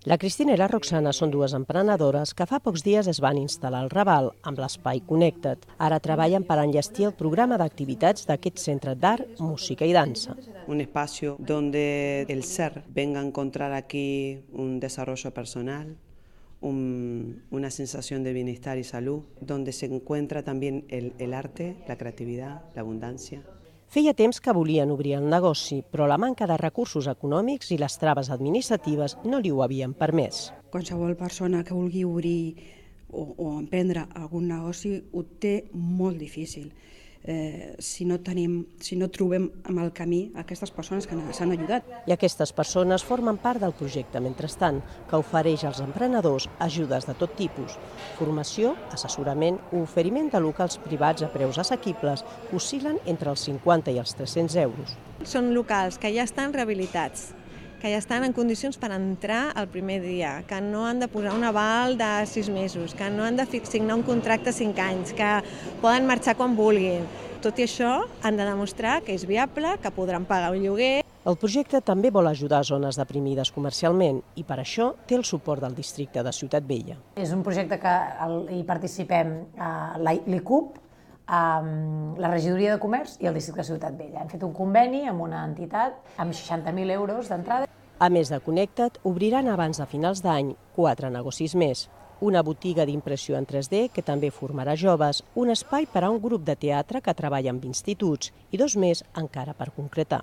La Cristina i la Roxana són dues emprenedores que fa pocs dies es van instal·lar al Raval amb l'Espai Connecta't. Ara treballen per enllestir el programa d'activitats d'aquest centre d'art, música i dansa. Un espacio donde el ser venga a encontrar aquí un desarrollo personal, una sensación de bienestar y salud, donde se encuentra también el arte, la creatividad, la abundancia. Feia temps que volien obrir el negoci, però la manca de recursos econòmics i les traves administratives no li ho havien permès. Qualsevol persona que vulgui obrir o emprendre algun negoci ho té molt difícil. Si no trobem amb el camí aquestes persones que s'han ajudat. I aquestes persones formen part del projecte Mentrestant, que ofereix als emprenedors ajudes de tot tipus: formació, assessorament o oferiment de locals privats a preus assequibles que oscil·len entre els 50 i els 300 euros. Són locals que ja estan rehabilitats, que ja estan en condicions per entrar el primer dia, que no han de posar un aval de 6 mesos, que no han de signar un contracte 5 anys, que poden marxar quan vulguin. Tot i això, han de demostrar que és viable, que podran pagar un lloguer. El projecte també vol ajudar zones deprimides comercialment i per això té el suport del districte de Ciutat Vella. És un projecte que hi participem l'ICUP, la regidoria de comerç i el districte de Ciutat Vella. Hem fet un conveni amb una entitat amb 60.000 euros d'entrada. A més de Connecta't, obriran abans de finals d'any 4 negocis més. Una botiga d'impressió en 3D que també formarà joves, un espai per a un grup de teatre que treballa amb instituts i 2 més encara per concretar.